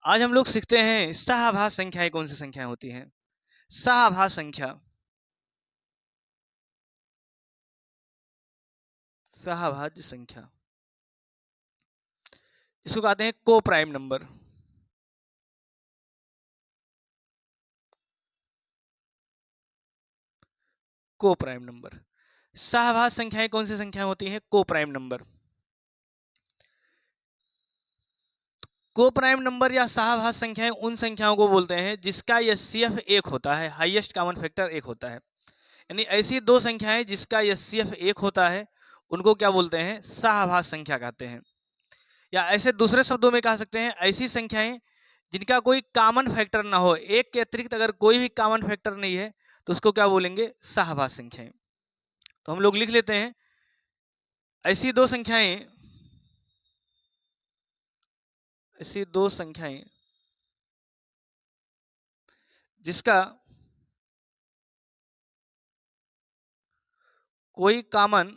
आज हम लोग सीखते हैं सहभाज्य संख्याएं कौन सी संख्याएं होती हैं। सहभाज्य संख्या, सहभाज्य संख्या इसको कहते हैं को प्राइम नंबर। को प्राइम नंबर, सहभाज्य संख्याएं कौन सी संख्याएं होती हैं? को प्राइम नंबर। को प्राइम नंबर या सहभाज्य संख्याएं उन संख्याओं को बोलते हैं जिसका एचसीएफ एक होता है, हाईएस्ट कॉमन फैक्टर एक होता है। यानी ऐसी दो संख्याएं जिसका एचसीएफ एक होता है उनको क्या बोलते हैं? सहभाज्य संख्या कहते हैं। या ऐसे दूसरे शब्दों में कह सकते हैं ऐसी संख्याएं जिनका कोई कॉमन फैक्टर ना हो, एक के अतिरिक्त अगर कोई भी कॉमन फैक्टर नहीं है तो उसको क्या बोलेंगे? सहभाज्य संख्याएं। तो हम लोग लिख लेते हैं ऐसी दो संख्याएं, ऐसी दो संख्याएं जिसका कोई कॉमन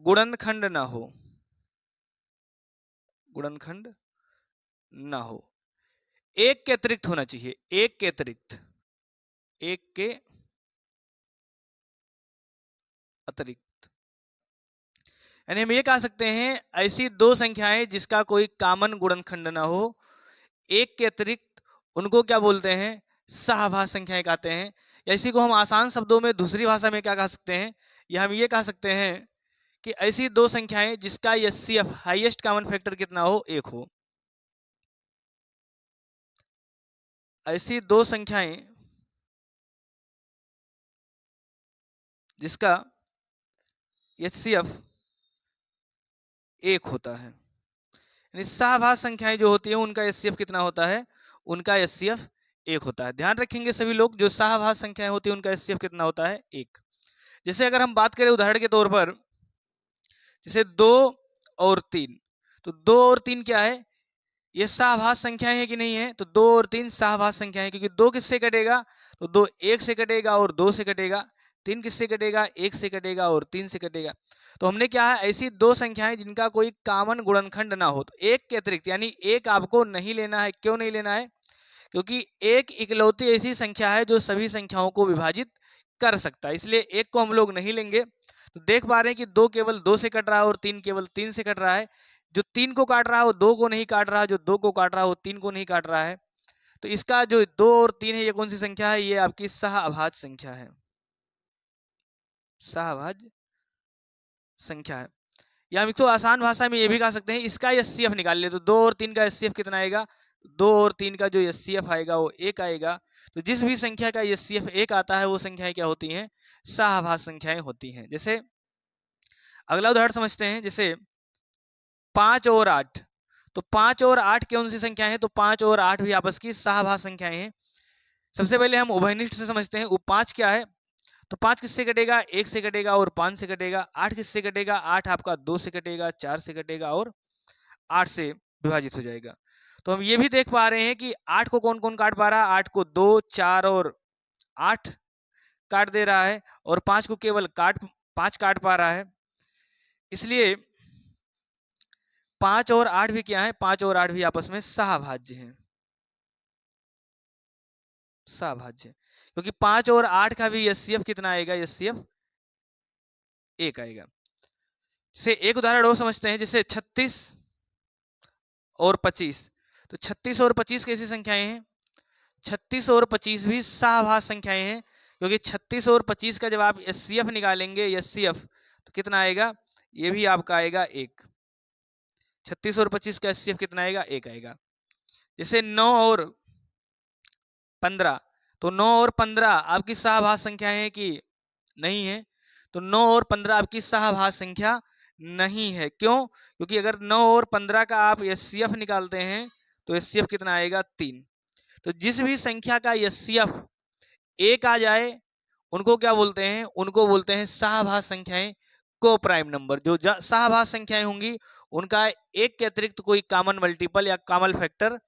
गुणनखंड ना हो, गुणनखंड ना हो, एक के अतिरिक्त होना चाहिए, एक के अतिरिक्त, एक के अतिरिक्त। यानी हम ये कह सकते हैं ऐसी दो संख्याएं जिसका कोई कॉमन गुणनखंड ना हो, एक के अतिरिक्त, उनको क्या बोलते हैं? सहभाज्य संख्याएं कहते हैं। या इसी को हम आसान शब्दों में दूसरी भाषा में क्या कह सकते हैं? या हम ये कह सकते हैं कि ऐसी दो संख्याएं जिसका एचसीएफ हाईएस्ट कॉमन फैक्टर कितना हो? एक हो। ऐसी दो संख्याएं जिसका एचसीएफ एक होता है। यानी सहभाज्य संख्याएं जो होती है उनका एचसीएफ कितना होता है? उनका एचसीएफ एक होता है। ध्यान रखेंगे सभी लोग, जो सहभाज्य संख्याएं होती है उनका एचसीएफ कितना होता है? एक। जैसे अगर हम बात करें उदाहरण के तौर पर, जैसे 2 और 3, तो 2 और 3 क्या है? ये सहभाज्य संख्याएं है कि नहीं है? तो 2 और 3 सहभाज्य संख्याएं हैं, क्योंकि 2 किससे कटेगा? तो 2 1 से कटेगा और 2 से कटेगा। 3 किससे कटेगा? 1 से कटेगा और 3 से कटेगा। तो हमने क्या है, ऐसी दो संख्याएं जिनका कोई कॉमन गुणनखंड ना हो, तो एक के अतिरिक्त, यानी एक आपको नहीं लेना है। क्यों नहीं लेना है? क्योंकि एक इकलौती ऐसी संख्या है जो सभी संख्याओं को विभाजित कर सकता है, इसलिए एक को हम लोग नहीं लेंगे। तो देख पा रहे हैं कि 2 केवल 2 से कट रहा है और 3 केवल 3 से कट रहा है। जो 3 को काट रहा है वो 2 को नहीं काट रहा है, जो 2 को काट रहा है वो 3 को नहीं काट रहा है। तो इसका जो 2 और 3 है, ये कौन सी संख्या है? ये आपकी सहअभाज्य संख्या है, सहअभाज्य संख्या है। या हम इसको आसान भाषा में ये भी कह सकते हैं, इसका एचसीएफ निकाल ले तो 2 और 3 का एचसीएफ कितना आएगा? 2 और 3 का जो एचसीएफ आएगा वो 1 आएगा। तो जिस भी संख्या का एचसीएफ 1 आता है वो संख्याएं क्या होती हैं? सहअभाज्य संख्याएं होती हैं। जैसे अगला उदाहरण समझते हैं, जैसे 5 और 8। तो 5 और 8 कौन सी संख्याएं हैं? तो 5 और 8 भी आपस की सहअभाज्य संख्याएं हैं। सबसे पहले हम उभयनिष्ठ से समझते हैं। 5 क्या है? तो 5 किससे कटेगा? 1 से कटेगा और 5 से कटेगा। 8 किससे कटेगा? 8 आपका 2 से कटेगा, 4 से कटेगा और 8 से विभाजित हो जाएगा। तो हम ये भी देख पा रहे हैं कि 8 को कौन कौन काट पा रहा है? 8 को 2, 4 और 8 काट दे रहा है, और 5 को केवल 5 काट पा रहा है। इसलिए 5 और 8 भी क्या है? 5 और 8 भी आपस में सहभाज्य हैं, सहभाज्य। क्योंकि 5 और 8 का भी एचसीएफ कितना आएगा? एचसीएफ 1 आएगा। से एक उदाहरण और समझते हैं, जैसे 36 और 25। तो 36 और 25 कैसी संख्याएं हैं? 36 और 25 भी सहभाज्य संख्याएं हैं, क्योंकि 36 और 25 का जब आप एचसीएफ निकालेंगे, एचसीएफ, तो कितना आएगा? ये भी आपका आएगा 1। 36 और 25 का एचसीएफ कितना आएगा? 1 आएगा। जैसे 9 और 15, तो 9 और 15 आपकी सहभाज्य संख्या है कि नहीं है? तो 9 और 15 आपकी सहभाज्य संख्या नहीं है। क्यों? क्योंकि अगर 9 और 15 का आप एचसीएफ निकालते हैं तो एचसीएफ कितना आएगा? 3। तो जिस भी संख्या का एचसीएफ 1 आ जाए उनको क्या बोलते हैं? उनको बोलते हैं सहभाज्य संख्याएं, को प्राइम नंबर। जो सहभाज्य संख्याएं होंगी उनका एक के अतिरिक्त कोई कॉमन मल्टीपल या कॉमन फैक्टर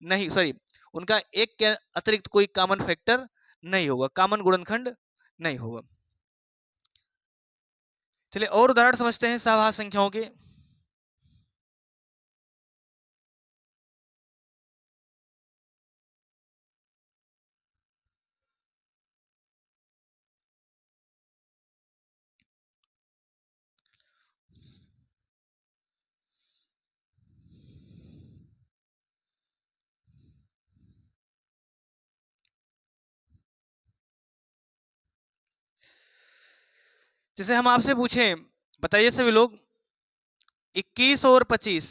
नहीं, सॉरी, उनका एक के अतिरिक्त कोई कॉमन फैक्टर नहीं होगा, कॉमन गुणनखंड नहीं होगा। चलिए और उदाहरण समझते हैं सहभाज्य संख्याओं के। जैसे हम आपसे पूछें, बताइए सभी लोग, 21 और 25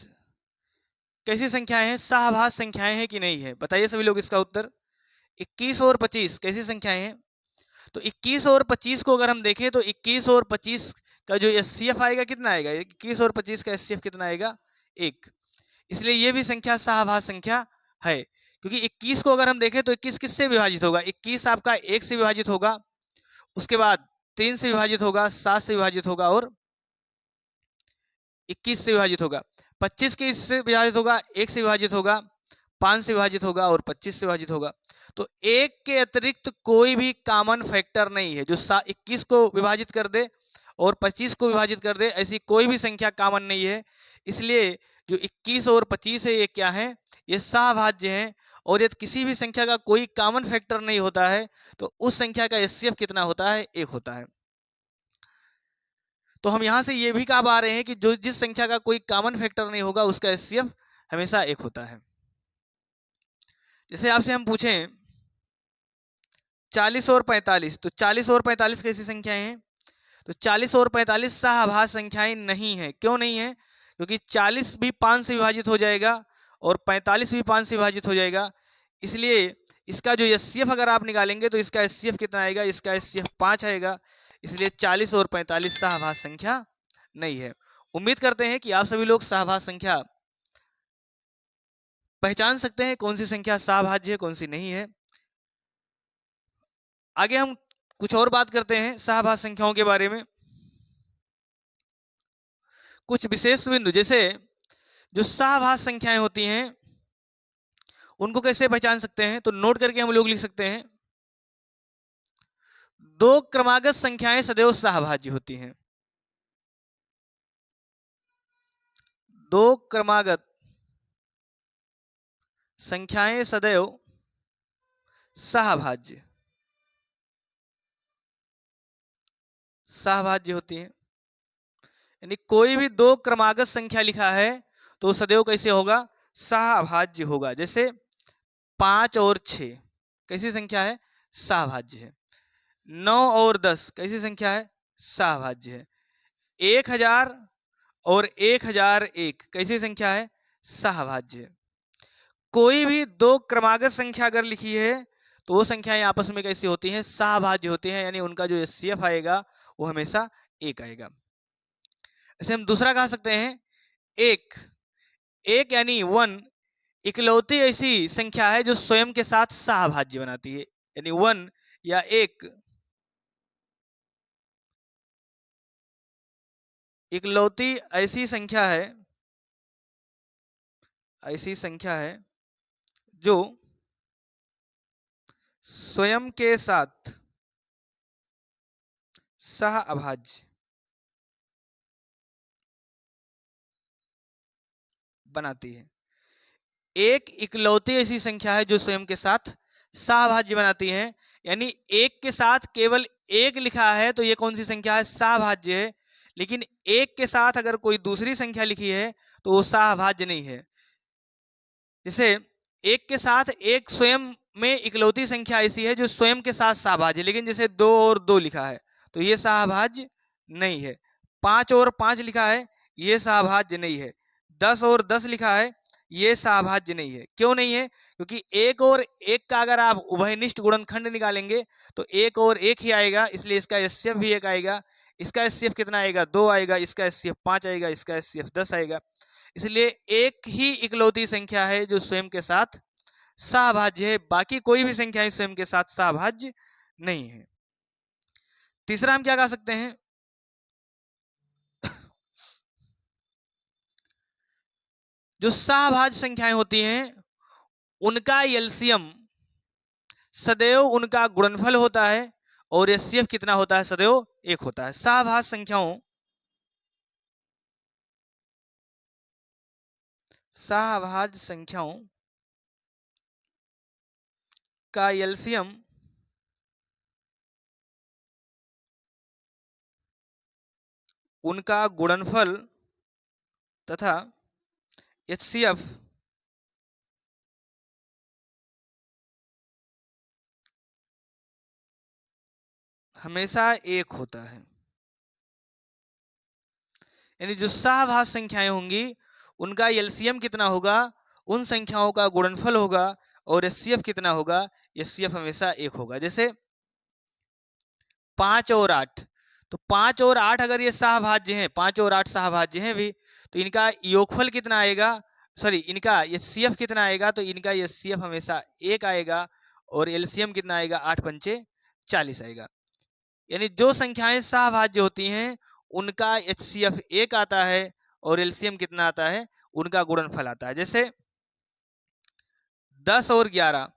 कैसी संख्याएं हैं? सहभाज्य संख्याएं हैं कि नहीं है? बताइए सभी लोग इसका उत्तर। 21 और 25 कैसी संख्याएं हैं? तो 21 और 25 को अगर हम देखें तो 21 और 25 का जो एचसीएफ आएगा कितना आएगा? 21 और 25 का एचसीएफ कितना आएगा? 1। इसलिए ये भी संख्या सहभाज्य संख्या है, क्योंकि 21 को अगर हम देखें तो 21 किससे विभाजित होगा? 21 आपका 1 से विभाजित होगा, उसके बाद 3 से विभाजित होगा, 7 से विभाजित होगा और 21 से विभाजित होगा। 25 किससे विभाजित होगा? 1 से विभाजित होगा, 5 से विभाजित होगा और 25 से विभाजित होगा। तो 1 के अतिरिक्त कोई भी कॉमन फैक्टर नहीं है जो 21 को विभाजित कर दे और 25 को विभाजित कर दे, ऐसी कोई भी संख्या कॉमन नहीं है। इसलिए जो 21 और 25 है ये क्या है? ये सहभाज्य हैं। और यदि किसी भी संख्या का कोई कॉमन फैक्टर नहीं होता है तो उस संख्या का एचसीएफ कितना होता है? 1 होता है। तो हम यहां से ये भी कह पा रहे हैं कि जो जिस संख्या का कोई कॉमन फैक्टर नहीं होगा उसका एचसीएफ हमेशा 1 होता है। जैसे आपसे हम पूछें 40 और 45, तो 40 और 45 कैसी संख्याएं हैं? तो 40 और 45 सहभाज्य संख्याएं नहीं है। क्यों नहीं है? क्योंकि 40 भी 5 से विभाजित हो जाएगा और 45 भी 5 से विभाजित हो जाएगा। इसलिए इसका जो एचसीएफ अगर आप निकालेंगे तो इसका एचसीएफ कितना आएगा? इसका एचसीएफ 5 आएगा। इसलिए 40 और 45 सहभाज्य संख्या नहीं है। उम्मीद करते हैं कि आप सभी लोग सहभाज्य संख्या पहचान सकते हैं, कौन सी संख्या सहभाज्य है, कौन सी नहीं है। आगे हम कुछ और बात करते हैं सहभाज्य संख्याओं के बारे में। कुछ विशेष बिंदु, जैसे जो सहभाज्य संख्याएं होती हैं उनको कैसे पहचान सकते हैं? तो नोट करके हम लोग लिख सकते हैं, 2 क्रमागत संख्याएं सदैव सहभाज्य होती हैं। 2 क्रमागत संख्याएं सदैव सहभाज्य होती हैं। यानी कोई भी 2 क्रमागत संख्या लिखा है तो सदैव कैसे होगा? सहभाज्य होगा। जैसे 5 और 6 कैसी संख्या है? सहभाज्य है। 9 और 10 कैसी संख्या है? सहभाज्य है। 1000 और 1001 कैसी संख्या है? सहभाज्य है। कोई भी 2 क्रमागत संख्या अगर लिखी है तो वो संख्याएं आपस में कैसी होती हैं? सहभाज्य होती हैं, यानी उनका जो एचसीएफ आएगा वो हमेशा 1 आएगा। ऐसे हम दूसरा कह सकते हैं, एक यानी 1 इकलौती ऐसी संख्या है जो स्वयं के साथ सहभाज्य बनाती है। यानी 1 या 1 इकलौती ऐसी संख्या है जो स्वयं के साथ सहभाज्य बनाती है। एक इकलौती ऐसी संख्या है जो स्वयं के साथ सहभाज्य बनाती है। यानी 1 के साथ केवल 1 लिखा है तो ये कौन सी संख्या है? सहभाज्य है। लेकिन 1 के साथ अगर कोई दूसरी संख्या लिखी है तो वो सहभाज्य नहीं है। जैसे 1 के साथ एक स्वयं में इकलौती संख्या ऐसी है जो स्वयं के साथ सहभाज्य है, लेकिन जैसे 2 और 2 लिखा है तो ये सहभाज्य नहीं है। 5 और 5 लिखा है, ये सहभाज्य नहीं है। 10 और 10 लिखा है, ये सहभाज्य नहीं है। क्यों नहीं है? क्योंकि 1 और 1 का अगर आप उभयनिष्ठ गुणनखंड निकालेंगे तो 1 और 1 ही आएगा, इसलिए इसका एचसीएफ भी 1 आएगा। इसका एचसीएफ कितना आएगा? 2 आएगा। इसका एचसीएफ 5 आएगा। इसका एचसीएफ 10 आएगा। इसलिए एक ही इकलौती संख्या है जो स्वयं के साथ सहभाज्य है, बाकी कोई भी संख्याएं स्वयं के साथ सहभाज्य नहीं है। तीसरा हम क्या कह सकते हैं, जो सहभाज्य संख्याएं होती हैं उनका एलसीएम सदैव उनका गुणनफल होता है और एचसीएफ कितना होता है? सदैव 1 होता है। सहभाज्य संख्याओं का एलसीएम उनका गुणनफल तथा एचसीएफ हमेशा 1 होता है। यानी जो सहभाज्य संख्याएं होंगी उनका एलसीएम कितना होगा, उन संख्याओं का गुणनफल होगा, और एचसीएफ कितना होगा, एचसीएफ हमेशा 1 होगा। जैसे 5 और 8, तो 5 और 8 अगर ये सहभाज्य हैं, 5 और 8 सहभाज्य हैं भी, तो इनका योगफल कितना आएगा, सॉरी इनका एचसीएफ कितना आएगा, तो इनका एचसीएफ हमेशा 1 आएगा, और एलसीएम कितना आएगा, 8 पंचे 40 आएगा। यानी जो संख्याएं सहभाज्य होती हैं उनका एचसीएफ 1 आता है, और एलसीएम कितना आता है, उनका गुणनफल आता है। जैसे 10 और 11,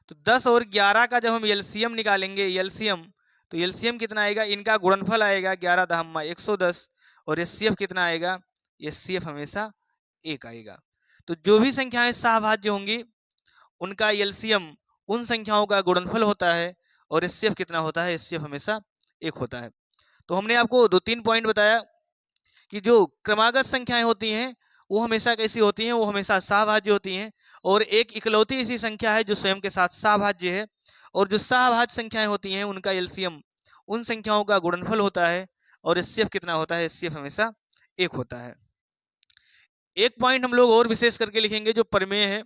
तो 10 और 11 का जब हम एलसीएम निकालेंगे, एलसीएम, तो एलसीएम कितना आएगा, इनका गुणनफल आएगा 11 दहम्मा 110, और एचसीएफ कितना आएगा, एचसीएफ हमेशा 1 आएगा। तो जो भी संख्याएं सहभाज्य होंगी उनका एलसीएम उन संख्याओं का गुणनफल होता है, और एचसीएफ कितना होता है, एचसीएफ हमेशा 1 होता है। तो हमने आपको 2-3 पॉइंट बताया कि जो क्रमागत संख्याएं होती हैं वो हमेशा कैसी होती हैं, वो हमेशा सहभाज्य होती हैं, और एक इकलौती ऐसी संख्या है जो स्वयं के साथ सहभाज्य है, और जो सहभाज्य संख्याएं होती हैं उनका एलसीएम उन संख्याओं का गुणनफल होता है, और एचसीएफ कितना होता है, एचसीएफ हमेशा 1 होता है। एक पॉइंट हम लोग और विशेष करके लिखेंगे जो प्रमेय है।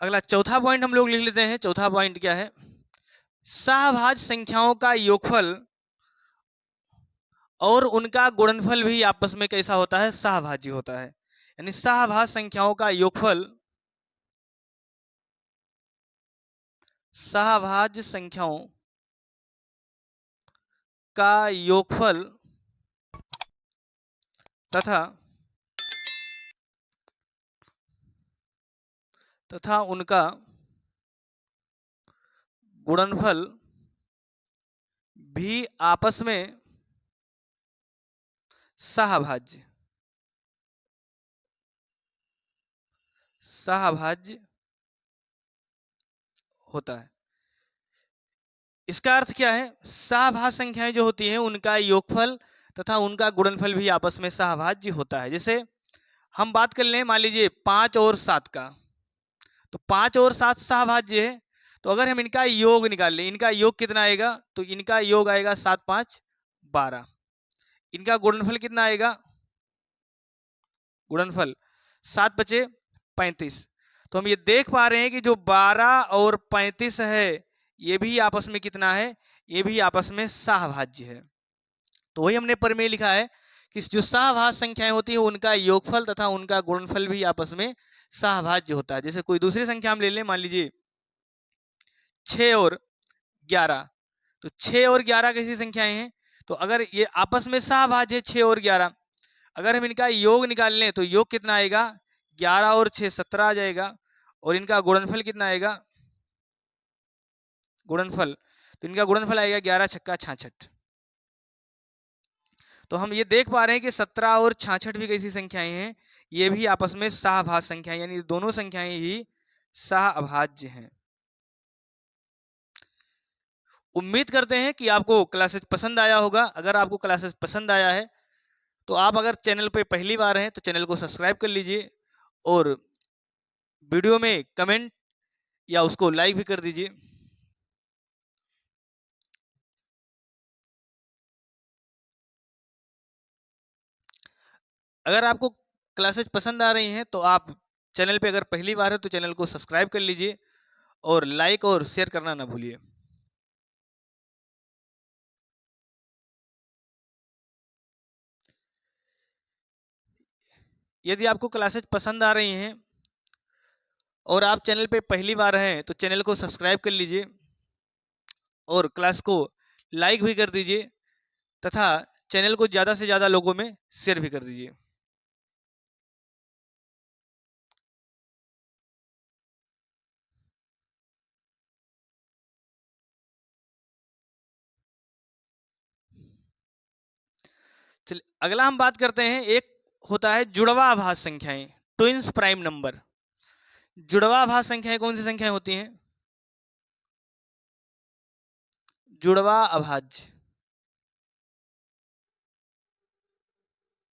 अगला चौथा पॉइंट हम लोग लिख लेते हैं। चौथा पॉइंट क्या है, सहभाज्य संख्याओं का योगफल और उनका गुणनफल भी आपस में कैसा होता है, सहभाज्य होता है। यानी सहभाज्य संख्याओं का योगफल, सहभाज्य संख्याओं का योगफल तथा उनका गुणनफल भी आपस में सहभाज्य होता है। इसका अर्थ क्या है, सहभाज्य संख्याएं जो होती हैं उनका योगफल तथा उनका गुणनफल भी आपस में सहभाज्य होता है। जैसे हम बात कर लें, मान लीजिए 5 और 7 का, तो 5 और 7 सहभाज्य है, तो अगर हम इनका योग निकाल लें, इनका योग कितना आएगा, तो इनका योग आएगा 7 5 12, इनका गुणनफल कितना आएगा, गुणनफल 7 बचे 35। तो हम ये देख पा रहे हैं कि जो 12 और 35 है ये भी आपस में कितना है, ये भी आपस में सहभाज्य है। तो वही हमने प्रमेय लिखा है कि जो सहभाज्य संख्याएं होती है उनका योगफल तथा उनका गुणनफल भी आपस में सहभाज्य होता है। जैसे कोई दूसरी संख्या हम ले लें, मान लीजिए 6 और 11, तो 6 और 11 कैसी संख्याएं हैं, तो अगर ये आपस में सहभाज्य है 6 और 11, अगर हम इनका योग निकाल लें तो योग कितना आएगा, 11 और 6 17 आ जाएगा, और इनका गुणनफल कितना आएगा, गुणनफल, तो इनका गुणनफल आएगा 11 छक्का 66। तो हम ये देख पा रहे हैं कि 17 और 66 भी कैसी संख्याएं हैं, ये भी आपस में सहभाज्य संख्याएं, यानी दोनों संख्याएं ही सहअभाज्य हैं। उम्मीद करते हैं कि आपको क्लासेस पसंद आया होगा। अगर आपको क्लासेस पसंद आया है तो आप अगर चैनल पे पहली बार हैं तो चैनल को सब्सक्राइब कर लीजिए, और वीडियो में कमेंट या उसको लाइक भी कर दीजिए। अगर आपको क्लासेस पसंद आ रही हैं तो आप चैनल पे अगर पहली बार है तो चैनल को सब्सक्राइब कर लीजिए, और लाइक और शेयर करना ना भूलिए। यदि आपको क्लासेस पसंद आ रही हैं और आप चैनल पे पहली बार हैं तो चैनल को सब्सक्राइब कर लीजिए, और क्लास को लाइक भी कर दीजिए, तथा चैनल को ज़्यादा से ज़्यादा लोगों में शेयर भी कर दीजिए। चलिए अगला हम बात करते हैं, एक होता है जुड़वा अभाज्य संख्याएं, ट्विंस प्राइम नंबर। जुड़वा अभाज्य संख्याएं कौन सी संख्याएं होती हैं, जुड़वा अभाज्य,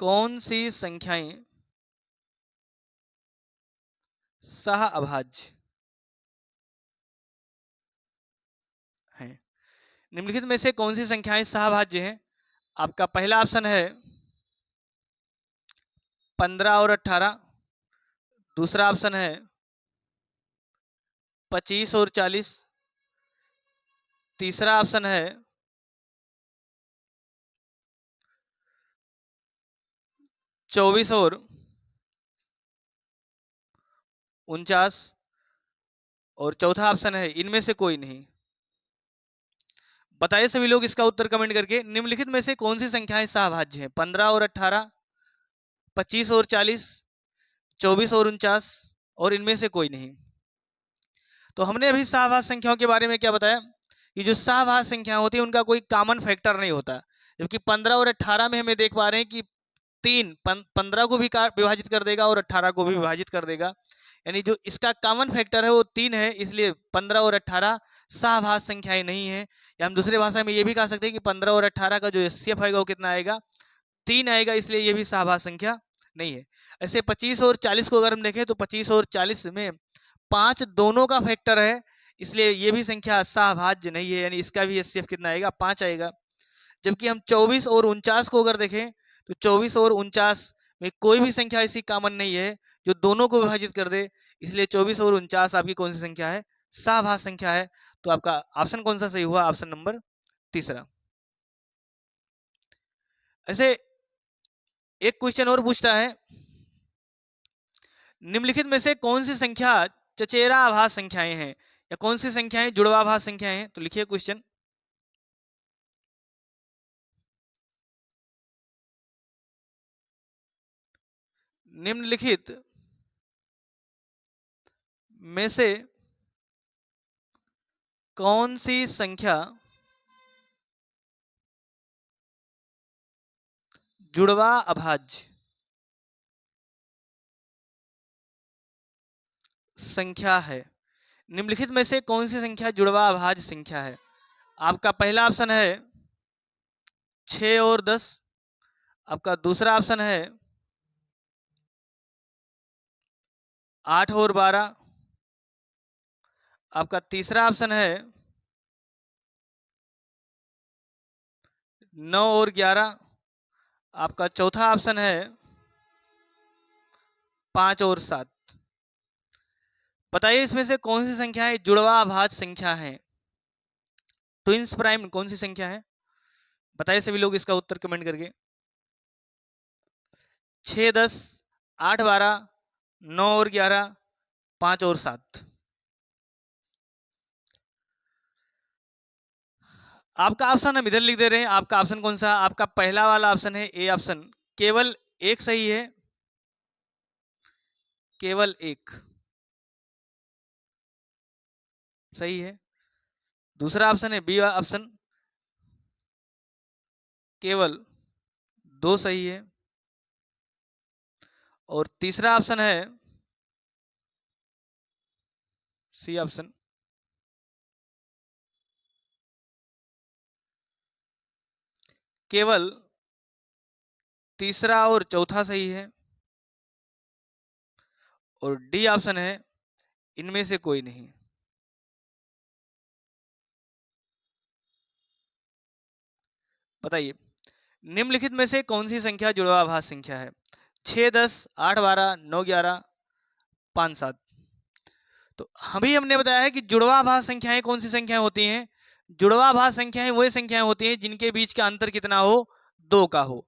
कौन सी संख्याएं सह अभाज्य हैं? निम्नलिखित में से कौन सी संख्याएं सहभाज्य हैं? आपका पहला ऑप्शन है 15 और 18, दूसरा ऑप्शन है 25 और 40, तीसरा ऑप्शन है 24 और 49, और चौथा ऑप्शन है इनमें से कोई नहीं। बताइए सभी लोग इसका उत्तर कमेंट करके। निम्नलिखित में से कौन सी संख्याएं सहभाज्य हैं? 15 और 18, 25 और 40, 24 और 49, और इनमें से कोई नहीं। तो हमने अभी सहभाज्य संख्याओं के बारे में क्या बताया कि जो सहभाज्य संख्या होती है उनका कोई कॉमन फैक्टर नहीं होता, जबकि 15 और 18 में हमें देख पा रहे हैं कि 15 को भी विभाजित कर देगा और 18 को भी विभाजित कर देगा, यानी जो इसका कॉमन फैक्टर है वो 3 है, इसलिए 15 और 18 सहभाज्य संख्याएं नहीं है। या हम दूसरी भाषा में ये भी कह सकते हैं कि 15 और 18 का जो एचसीएफ आएगा वो कितना आएगा? 3 आएगा, इसलिए ये भी सहभाज्य संख्या नहीं है। ऐसे 25 और 40 को अगर हम देखें तो 25 और 40 में 5 दोनों का फैक्टर है, इसलिए ये भी संख्या सहभाज्य नहीं है, यानी इसका भी एचसीएफ कितना आएगा? 5 आएगा। जबकि हम 24 और 49 को अगर देखें तो 24 और 49 में कोई भी संख्या ऐसी कॉमन नहीं है जो दोनों को विभाजित कर दे, इसलिए 24 और 49 आपकी कौन सी संख्या है? सहभाज्य संख्या है। तो आपका ऑप्शन कौन सा सही हुआ? ऑप्शन नंबर तीसरा। ऐसे एक क्वेश्चन और पूछता है, निम्नलिखित में से कौन सी संख्या चचेरा आभाज्य संख्याएं हैं, या कौन सी संख्याएं जुड़वा आभाज्य संख्याएं हैं? तो लिखिए क्वेश्चन। निम्नलिखित में से कौन सी संख्या जुड़वा अभाज्य संख्या है? निम्नलिखित में से कौन सी संख्या जुड़वा अभाज्य संख्या है? आपका पहला ऑप्शन है 6 और 10, आपका दूसरा ऑप्शन है 8 और 12, आपका तीसरा ऑप्शन है 9 और 11, आपका चौथा ऑप्शन है 5 और 7। बताइए इसमें से कौन सी संख्याएं जुड़वा अभाज्य संख्या हैं? ट्विंस प्राइम कौन सी संख्या है? बताइए सभी लोग इसका उत्तर कमेंट करके। 6, 10, 8, 12, 9 और 11, 5 और 7। आपका ऑप्शन हम इधर लिख दे रहे हैं। आपका ऑप्शन कौन सा? आपका पहला वाला ऑप्शन है ए ऑप्शन, केवल एक सही है, केवल एक सही है। दूसरा ऑप्शन है बी ऑप्शन, केवल 2 सही है। और तीसरा ऑप्शन है सी ऑप्शन, केवल तीसरा और चौथा सही है। और डी ऑप्शन है इनमें से कोई नहीं। बताइए निम्नलिखित में से कौन सी संख्या जुड़वा अभाज्य संख्या है? 6, 10, 8, 12, 9, 11, 5, 7। तो हमने बताया है कि जुड़वा अभाज्य संख्याएं कौन सी संख्याएं होती हैं? जुड़वा अभाज्य संख्याएं वही संख्याएं होती हैं जिनके बीच का अंतर कितना हो? 2 का हो।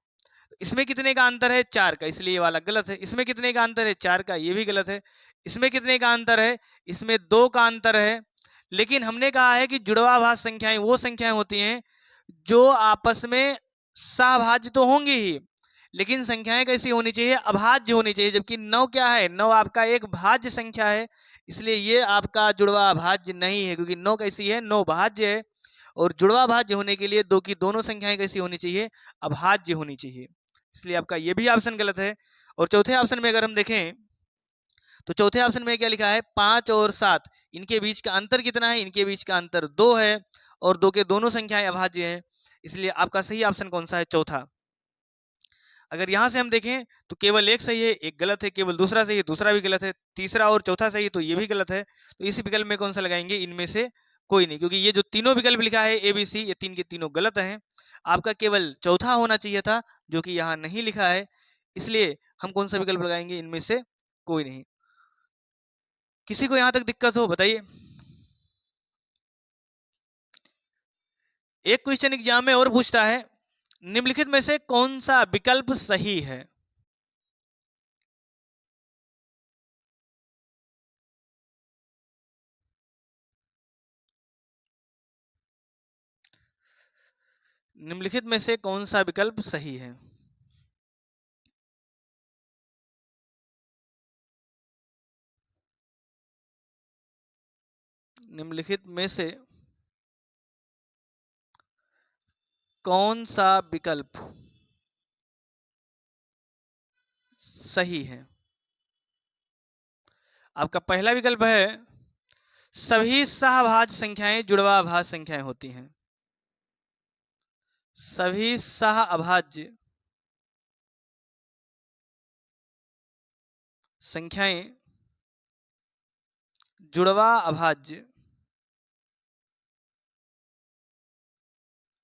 इसमें कितने का अंतर है? 4 का, इसलिए ये वाला गलत है। इसमें कितने का अंतर है? 4 का, ये भी गलत है। इसमें कितने का अंतर है? इसमें 2 का अंतर है। लेकिन हमने कहा है कि जुड़वा अभाज्य संख्याएं वो संख्याएं होती हैं जो आपस में सहभाज्य तो होंगी ही, लेकिन संख्याएं कैसी होनी चाहिए? अभाज्य होनी चाहिए। जबकि 9 क्या है? 9 आपका एक भाज्य संख्या है, इसलिए ये आपका जुड़वा अभाज्य नहीं है, क्योंकि 9 कैसी है? 9 भाज्य है। और जुड़वा भाज्य होने के लिए दो की दोनों संख्याएं कैसी होनी चाहिए? अभाज्य होनी चाहिए, इसलिए आपका ये भी ऑप्शन गलत है। और चौथे ऑप्शन में अगर हम देखें तो चौथे ऑप्शन में क्या लिखा है? 5 और 7, इनके बीच का अंतर कितना है? इनके बीच का अंतर 2 है, और 2 के दोनों संख्याएं अभाज्य हैं, इसलिए आपका सही ऑप्शन कौन सा है? चौथा। अगर यहाँ से हम देखें तो केवल एक सही है, एक गलत है, केवल दूसरा सही है, दूसरा भी गलत है, तीसरा और चौथा सही है तो ये भी गलत है। तो इस विकल्प में कौन सा लगाएंगे? इनमें से कोई नहीं, क्योंकि ये जो तीनों विकल्प लिखा है ए बी सी, ये तीन के तीनों गलत हैं। आपका केवल चौथा होना चाहिए था, जो कि यहाँ नहीं लिखा है, इसलिए हम कौन सा विकल्प लगाएंगे? इनमें से कोई नहीं। किसी को यहाँ तक दिक्कत हो बताइए। एक क्वेश्चन एग्जाम में और पूछता है, निम्नलिखित में से कौन सा विकल्प सही है? निम्नलिखित में से कौन सा विकल्प सही है? निम्नलिखित में से कौन सा विकल्प सही है? आपका पहला विकल्प है, सभी सहभाज्य संख्याएं जुड़वा अभाज्य संख्याएं होती हैं। सभी सहअभाज्य संख्याएं जुड़वा अभाज्य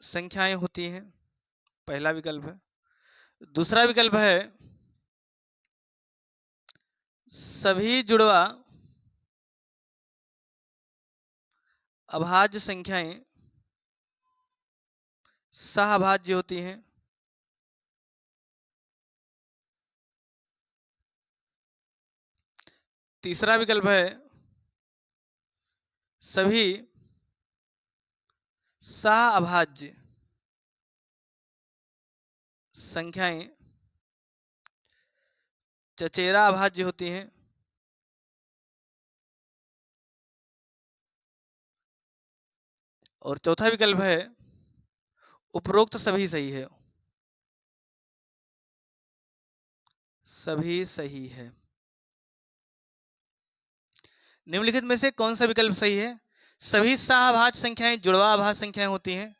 संख्याएं होती हैं, पहला विकल्प है। दूसरा विकल्प है, सभी जुड़वा अभाज्य संख्याएं सहअभाज्य होती हैं। तीसरा विकल्प है, सभी सहअभाज्य संख्याएं चचेरा अभाज्य होती हैं। और चौथा विकल्प है, उपरोक्त सभी सही है। सभी सही है। निम्नलिखित में से कौन सा विकल्प सही है? सभी सहअभाज्य संख्याएं जुड़वा अभाज्य संख्याएं होती हैं।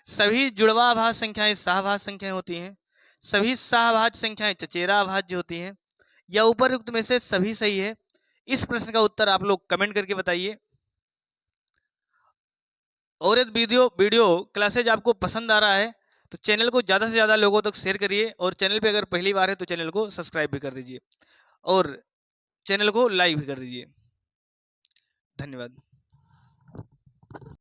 सभी जुड़वा अभाज्य संख्याएं सहअभाज्य संख्याएं होती हैं। सभी सहअभाज्य संख्याएं चचेरा अभाज्य होती हैं। या उपरोक्त में से सभी सही है? इस प्रश्न का उत्तर आप लोग कमेंट करके बताइए। और यदि वीडियो क्लासेज आपको पसंद आ रहा है तो चैनल को ज़्यादा से ज़्यादा लोगों तक शेयर करिए, और चैनल पे अगर पहली बार है तो चैनल को सब्सक्राइब भी कर दीजिए और चैनल को लाइक भी कर दीजिए। धन्यवाद।